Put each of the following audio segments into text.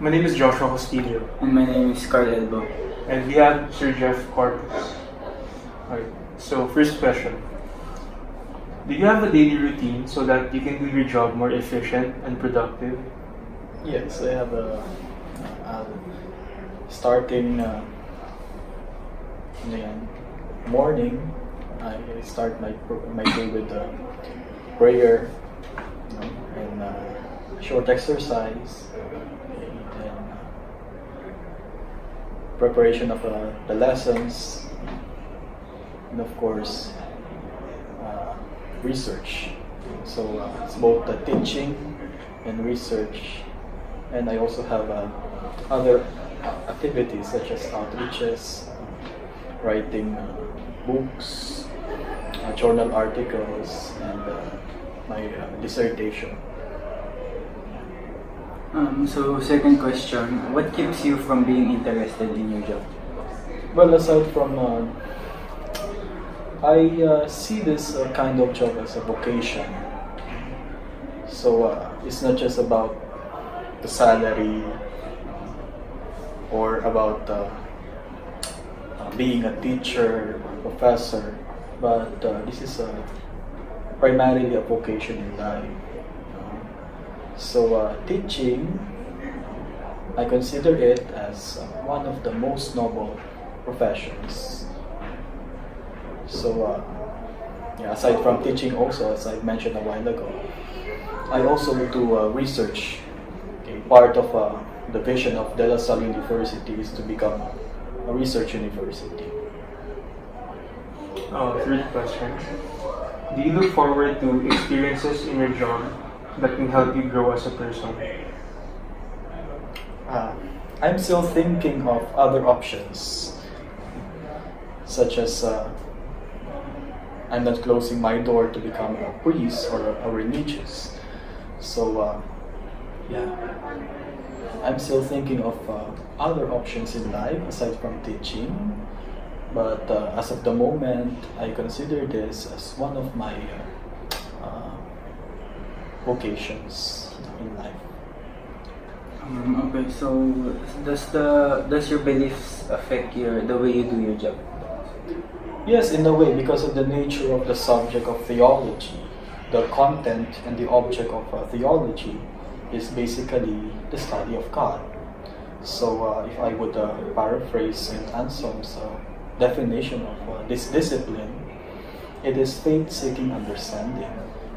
My name is Joshua Castillo. And my name is Elbo. And we have Sir Jeff Corpus. Alright, so first question. Do you have a daily routine so that you can do your job more efficient and productive? Yes, I have starting in the morning. I start my day with prayer, and short exercise, and preparation of the lessons, and of course research. So it's both the teaching and research, and I also have other activities such as outreaches, writing books, journal articles, and my dissertation. So second question, what keeps you from being interested in your job? Well, aside from I see this kind of job as a vocation. So it's not just about the salary or about being a teacher or professor, but this is primarily a vocation in life. So teaching, I consider it as one of the most noble professions. So aside from teaching also, as I mentioned a while ago, I also do research. Okay, part of the vision of De La Salle University is to become a research university. Third question. Do you look forward to experiences in your job that can help you grow as a person? I'm still thinking of other options, such as I'm not closing my door to become a priest or a religious. So I'm still thinking of other options in life aside from teaching. But as of the moment, I consider this as one of my vocations in life. Okay, so does your beliefs affect the way you do your job? Yes, in a way, because of the nature of the subject of theology. The content and the object of theology is basically the study of God. So if I would paraphrase St. Anselm's definition of this discipline, it is faith-seeking understanding.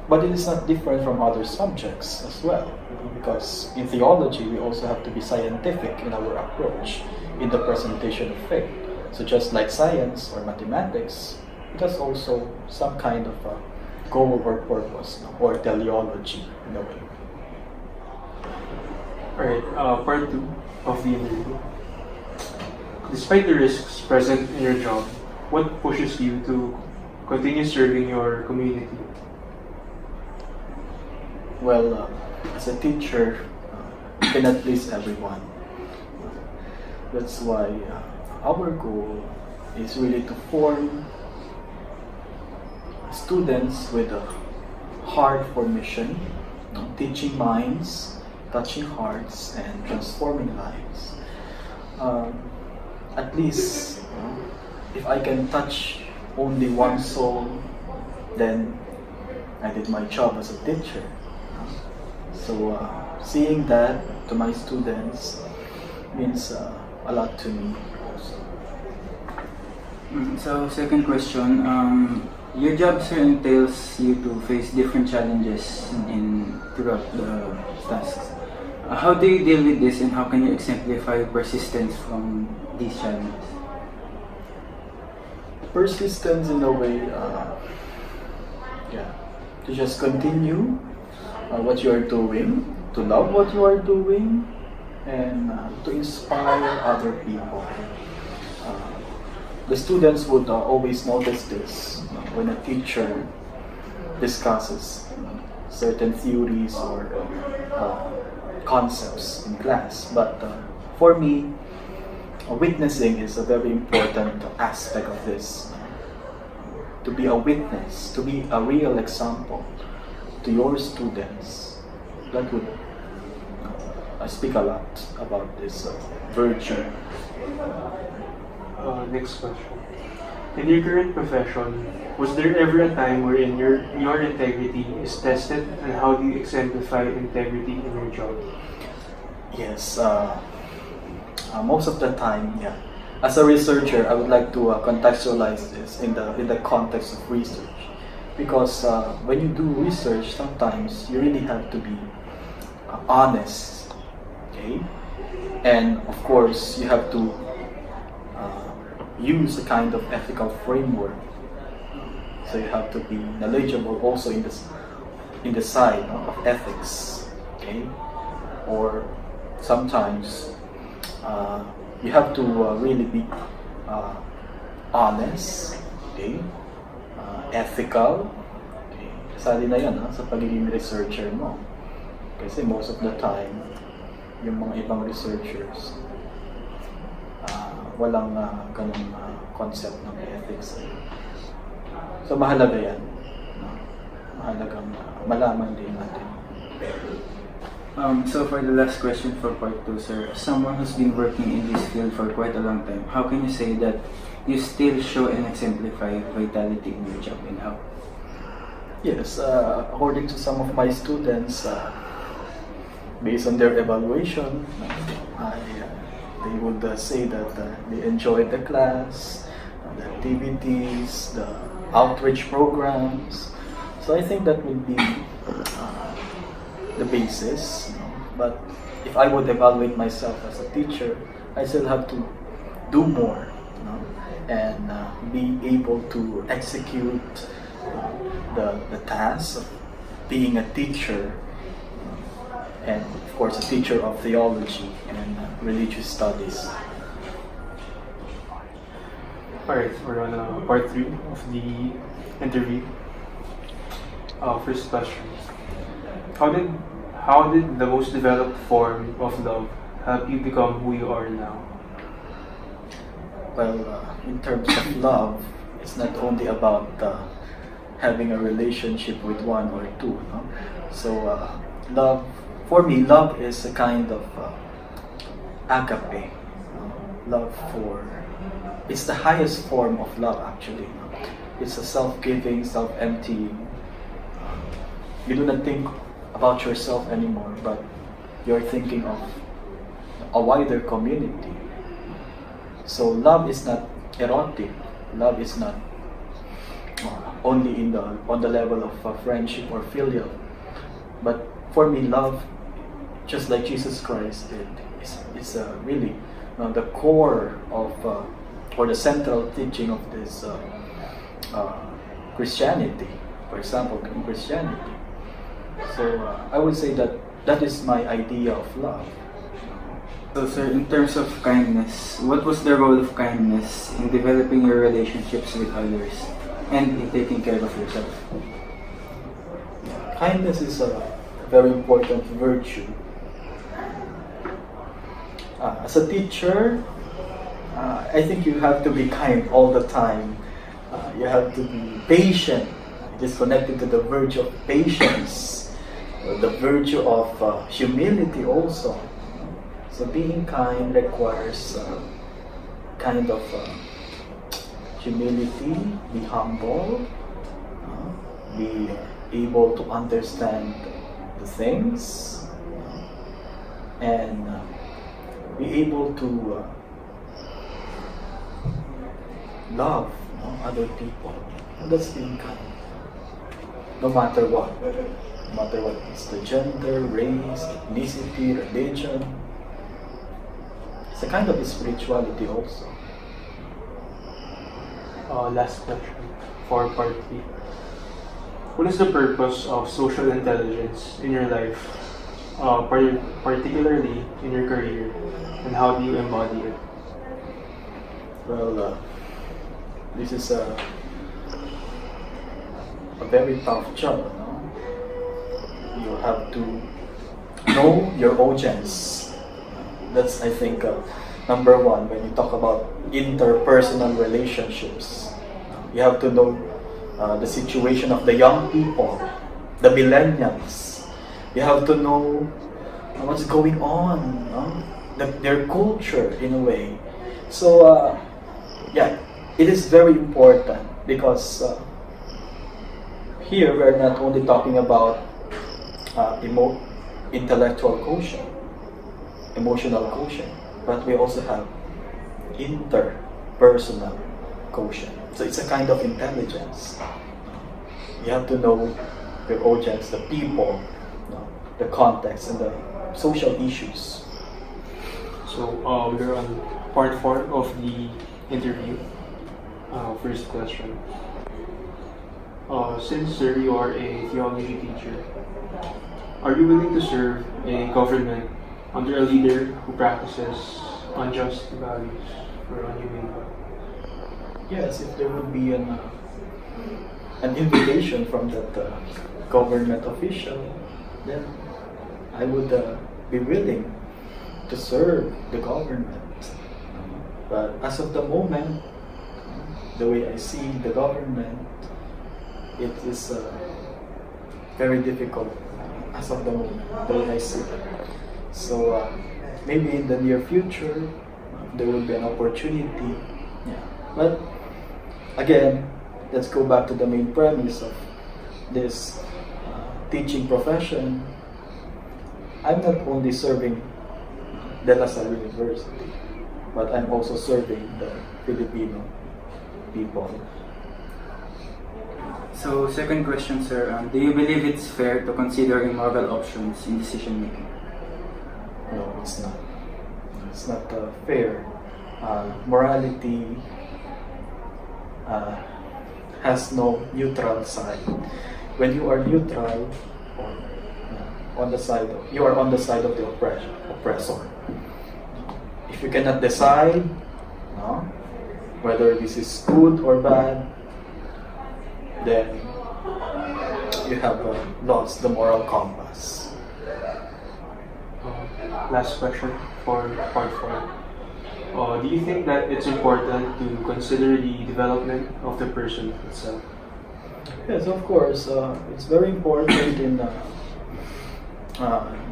But it is not different from other subjects as well, because in theology we also have to be scientific in our approach in the presentation of faith. So just like science or mathematics, it has also some kind of goal or purpose, or teleology in a way. Alright, part 2 of the interview. Despite the risks present in your job, what pushes you to continue serving your community? Well, as a teacher, you cannot please everyone. That's why our goal is really to form students with a heart for mission, teaching minds, touching hearts, and transforming lives. At least, if I can touch only one soul, then I did my job as a teacher. So seeing that to my students means a lot to me also. So second question, your job, sir, entails you to face different challenges throughout the tasks. How do you deal with this, and how can you exemplify persistence from these challenges? Persistence in a way, to just continue what you are doing, to love what you are doing, and to inspire other people. The students would always notice this when a teacher discusses certain theories or concepts in class. But for me, witnessing is a very important aspect of this. To be a witness, to be a real example to your students, that would speak a lot about this virtue. Next question. In your current profession, was there ever a time wherein your integrity is tested, and how do you exemplify integrity in your job? Yes, most of the time, yeah. As a researcher, I would like to contextualize this in the context of research, because when you do research, sometimes you really have to be honest, okay? And of course, you have to use a kind of ethical framework. So you have to be knowledgeable also in the side of ethics, okay? Or sometimes you have to really be honest, okay? Ethical, okay? Kasali na yan sa pagiging researcher mo. Kasi most of the time, yung mga ibang researchers, walang ganung concept ng ethics. So mahalaga yan. Mahalagang malaman din natin. So for the last question for part 2, sir, as someone who's been working in this field for quite a long time, how can you say that you still show and exemplify vitality in your job, and how? Yes, according to some of my students, based on their evaluation, they would say that they enjoyed the class, the activities, the outreach programs. So I think that would be the basis. But if I would evaluate myself as a teacher, I still have to do more, and be able to execute the task of being a teacher, and of course a teacher of theology and religious studies. Alright, we're on part 3 of the interview. First question. How did the most developed form of love help you become who you are now? Well, in terms of love, it's not only about having a relationship with one or two. So love, for me, love is a kind of agape. Love it's the highest form of love, actually. It's a self-giving, self-emptying. You do not think about yourself anymore, but you're thinking of a wider community. So love is not erotic. Love is not only on the level of friendship or filial. But for me, love, just like Jesus Christ did, is really the core of or the central teaching of this Christianity. For example, in Christianity. So I would say that is my idea of love. So sir, in terms of kindness, what was the role of kindness in developing your relationships with others and in taking care of yourself? Kindness is a very important virtue. As a teacher, I think you have to be kind all the time. You have to be patient. It is connected to the virtue of patience, the virtue of humility also. So being kind requires kind of humility, be humble, be able to understand the things, and be able to love other people. And that's being kind. No matter what. No matter what it's the gender, race, ethnicity, religion. It's a kind of spirituality also. Last question for part 3. What is the purpose of social intelligence in your life, particularly in your career, and how do you embody it? Well, this is a very tough job. You have to know your audience. That's, I think, number one when you talk about interpersonal relationships. You have to know the situation of the young people, the millennials. You have to know what's going on, their culture in a way. So yeah, it is very important because here we're not only talking about intellectual quotient, emotional quotient, but we also have interpersonal quotient. So it's a kind of intelligence. You have to know the audience, the people, the context, and the social issues. So we're on part 4 of the interview. First question. Since sir, you are a theology teacher, are you willing to serve a government under a leader who practices unjust values or unhumane values? Yes, if there would be an invitation from that government official, then I would be willing to serve the government. But as of the moment, the way I see the government, it is very difficult as of the moment, the way I see it. So maybe in the near future, there will be an opportunity. Yeah. But again, let's go back to the main premise of this teaching profession. I'm not only serving De La Salle University, but I'm also serving the Filipino people. So, second question, sir. Do you believe it's fair to consider immoral options in decision making? No, it's not. It's not fair. Morality has no neutral side. When you are neutral, or on the side of, you are on the side of the oppressor. If you cannot decide, whether this is good or bad, then you have lost the moral compass. Last question for part 4. Do you think that it's important to consider the development of the person itself? Yes, of course. It's very important in the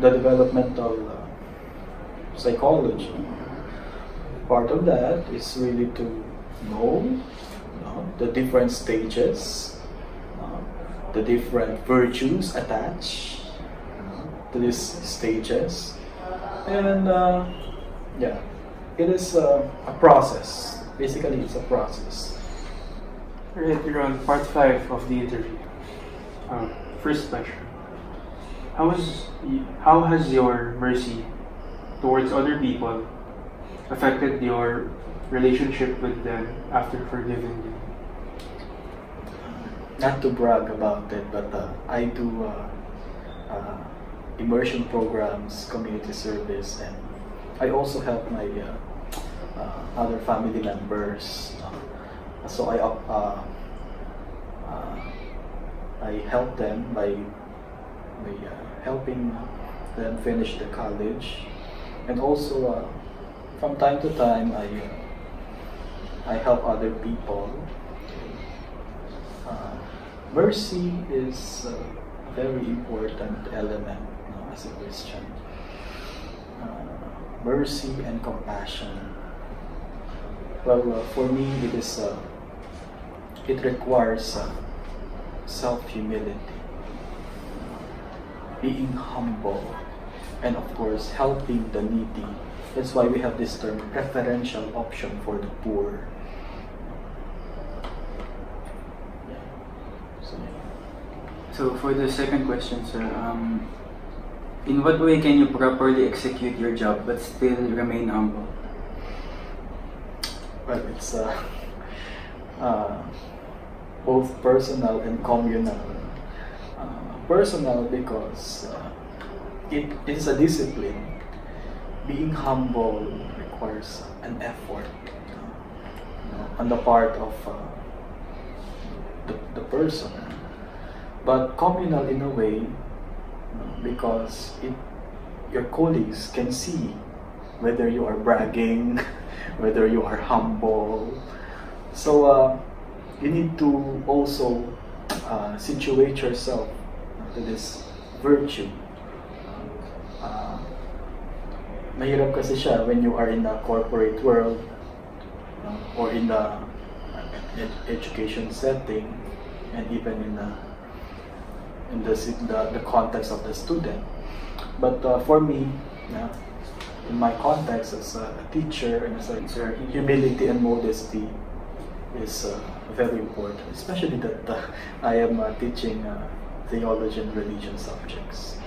developmental psychology. Part of that is really to know, the different stages, the different virtues attached to these stages, and yeah, it is a process. Basically, it's a process. Alright, we're on part 5 of the interview. First question. How has your mercy towards other people affected your relationship with them after forgiving them? Not to brag about it, but I do immersion programs, community service, and I also help my other family members. So I help them by helping them finish the college, and also from time to time I help other people. Mercy is a very important element as a Christian. Mercy and compassion. Well, for me, it requires self-humility, being humble, and of course, helping the needy. That's why we have this term, preferential option for the poor. So, for the second question, sir, in what way can you properly execute your job but still remain humble? Well, it's both personal and communal. Personal because it is a discipline. Being humble requires an effort on the part of the person. But communal in a way because your colleagues can see whether you are bragging, whether you are humble. So you need to also situate yourself to this virtue. mahirap kasi siya when you are in the corporate world or in the education setting, and even in the context of the student. But for me, in my context as a teacher and as a humility and modesty is very important, especially that I am teaching theology and religion subjects.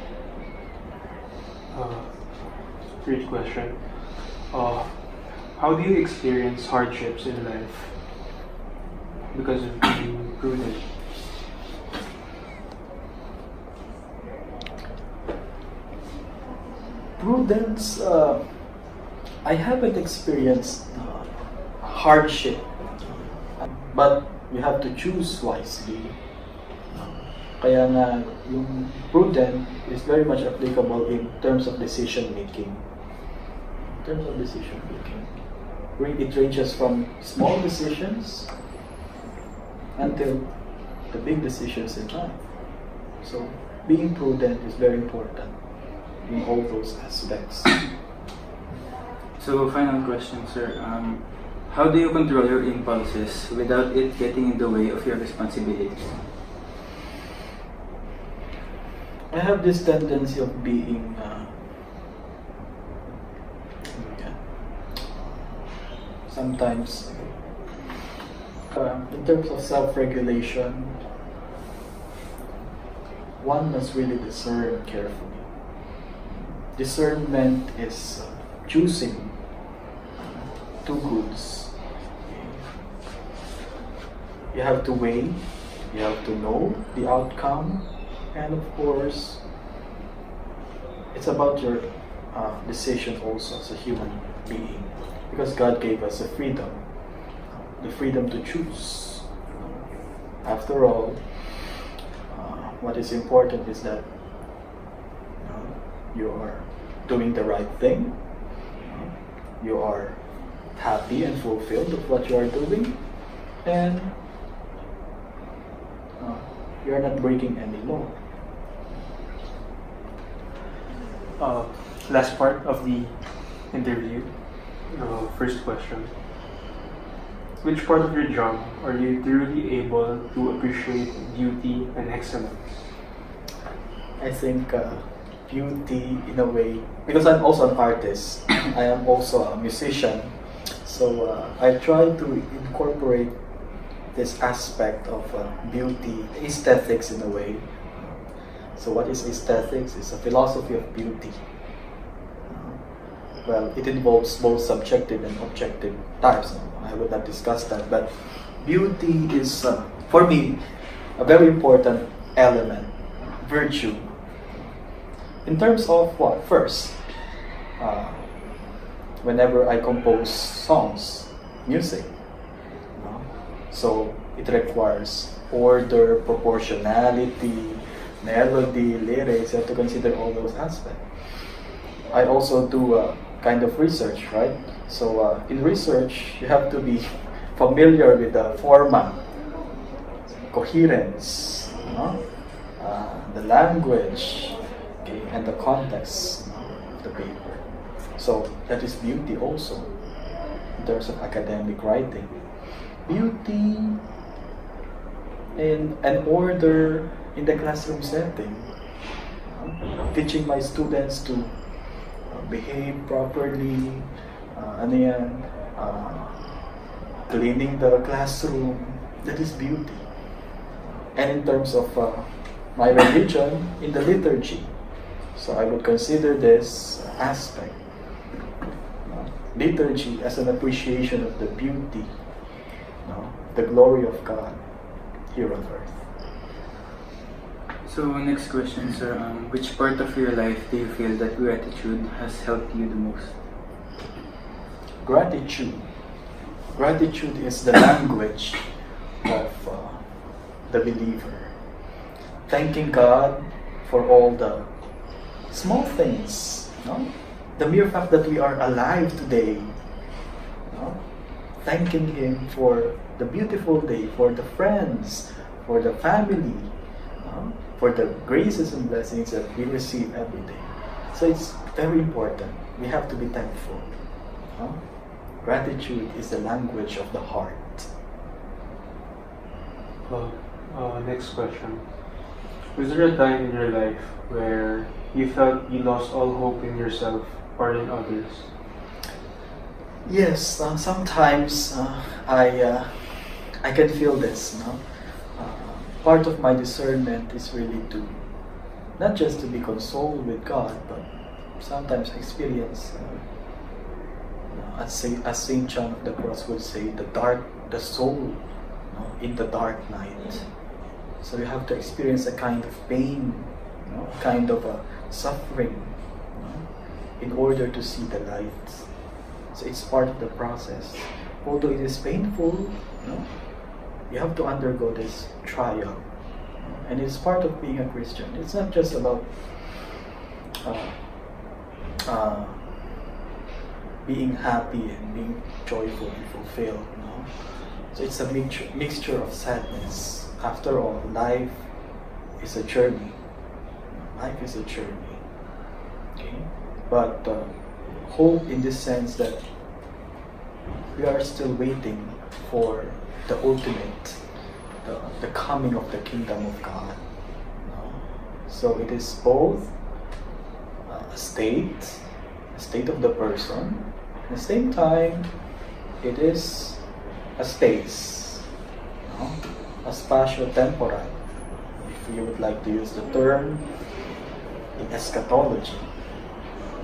Great question. How do you experience hardships in life because of being prudent? Prudence, I haven't experienced hardship, but you have to choose wisely. Kaya nga, yung prudent is very much applicable in terms of decision making. It ranges from small decisions until the big decisions in life. So, being prudent is very important in all those aspects. So, final question, sir. How do you control your impulses without it getting in the way of your responsibilities? I have this tendency of being sometimes in terms of self-regulation, one must really discern carefully. Discernment is choosing two goods. You have to weigh, you have to know the outcome, and of course, it's about your decision also as a human being, because God gave us the freedom to choose. After all, what is important is that you are doing the right thing, you are happy and fulfilled with what you are doing, and you are not breaking any law. Last part of the interview. First question. Which part of your job are you truly able to appreciate beauty and excellence? I think beauty, in a way, because I'm also an artist, I am also a musician, so I try to incorporate this aspect of beauty, aesthetics in a way. So what is aesthetics? It's a philosophy of beauty. Well, it involves both subjective and objective types. I would not discuss that, but beauty is, for me, a very important element, virtue. In terms of what? First, whenever I compose songs, music, so it requires order, proportionality, melody, lyrics. You have to consider all those aspects. I also do a kind of research, right? So in research, you have to be familiar with the format, coherence, the language, okay, and the context of the paper. So that is beauty also in terms of academic writing. Beauty in an order in the classroom setting, teaching my students to behave properly, cleaning the classroom, that is beauty. And in terms of my religion, in the liturgy, so I would consider this aspect, liturgy, as an appreciation of the beauty, the glory of God here on earth. So, next question, sir. Which part of your life do you feel that gratitude has helped you the most? Gratitude. Gratitude is the language of the believer. Thanking God for all the small things. The mere fact that we are alive today. Thanking Him for the beautiful day, for the friends, for the family, for the graces and blessings that we receive every day. So it's very important. We have to be thankful. No? Gratitude is the language of the heart. Next question. Was there a time in your life where you felt you lost all hope in yourself or in others? Yes, sometimes I can feel this. No? Part of my discernment is really to not just to be consoled with God, but sometimes experience, as Saint John of the Cross would say, the soul, in the dark night. So you have to experience a kind of pain, kind of a suffering, in order to see the light. So it's part of the process. Although it is painful, you have to undergo this trial. And it's part of being a Christian. It's not just about being happy and being joyful and fulfilled. So it's a mixture of sadness. After all, life is a journey. Life is a journey. Okay? But hope in this sense that we are still waiting for the ultimate, the coming of the kingdom of God. So it is both a state of the person. At the same time, it is a space, a spatio-temporal, if you would like to use the term in eschatology.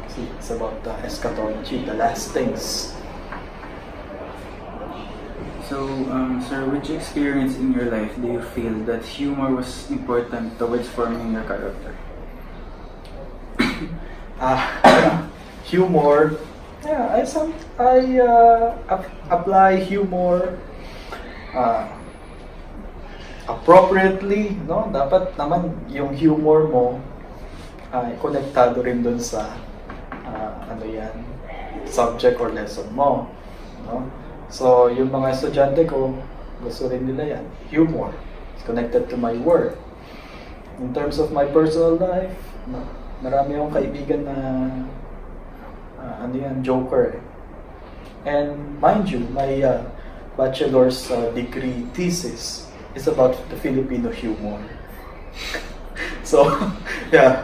See, it's about the eschatology, the last things. So, sir, which experience in your life do you feel that humor was important towards forming your character? Humor. Yeah, I apply humor appropriately, no? Dapat naman yung humor mo ay konektado rin dun sa subject or lesson mo, no? So, yung mga estudyante ko, gusto rin nila yan. Humor. It's connected to my work. In terms of my personal life, marami akong kaibigan na joker. And mind you, my bachelor's degree thesis is about the Filipino humor. So, yeah,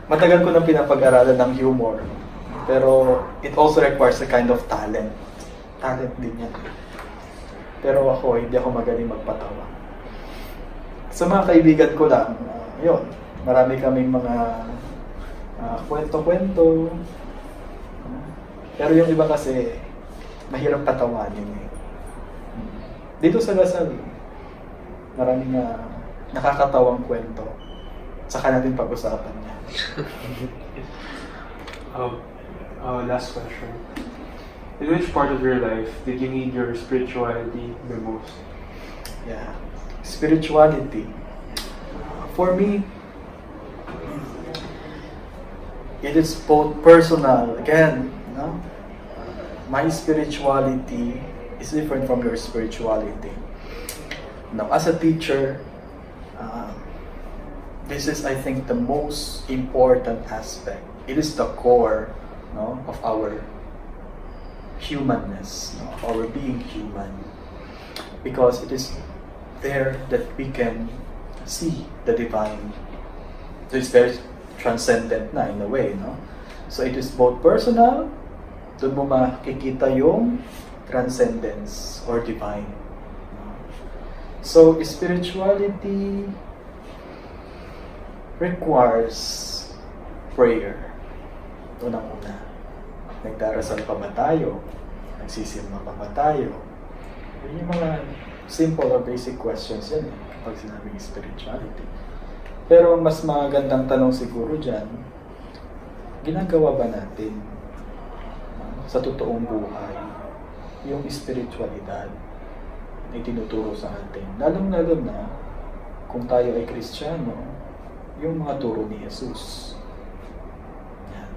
matagal ko nang pinapag-aralan ng humor. Pero it also requires a kind of talent. Talent din yan. Pero hindi ako magaling magpatawa. Sa mga kaibigan ko lang, yun, marami kaming mga kwento-kwento. Pero yung iba kasi, mahirap patawanin eh. Dito sa Lasal, maraming nakakatawang kwento. Saka natin pag-usapan niya. Last question. In which part of your life did you need your spirituality the most? Yeah, spirituality. For me, it is both personal. Again, my spirituality is different from your spirituality. Now, as a teacher, this is, I think, the most important aspect. It is the core, of our humanness, of our being human, because it is there that we can see the divine. So it's very transcendent na in a way, So it is both personal, doon mo makikita yung transcendence or divine. So spirituality requires prayer. Unang-una, nagdarasal pa ba tayo? Nagsisimba pa ba tayo? Yun yung mga simple or basic questions yan kapag sinabing spirituality. Pero mas magandang tanong siguro dyan, ginagawa ba natin sa totoong buhay yung spiritualidad na itinuturo sa atin? Lalong-lalo na kung tayo ay Kristiyano, yung mga turo ni Jesus. Yan.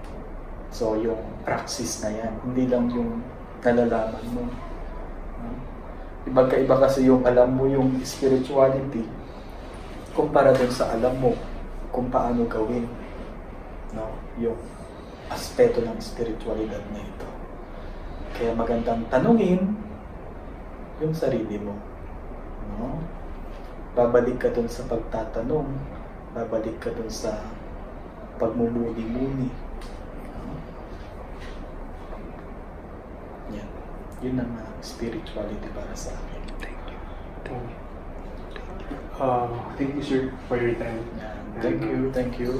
So, yung praxis na yan, hindi lang yung nalalaman mo. Iba kasi yung alam mo yung spirituality kumpara dun sa alam mo kung paano gawin. No? yung aspeto ng spiritualidad na ito. Kaya magandang tanungin yung sarili mo. No? Babalik ka dun sa pagtatanong, babalik ka dun sa pagmumuni-muni. No? Yan. Yun ang spirituality para sa akin. Thank you. Thank you, sir, for your time. Yan. Thank you.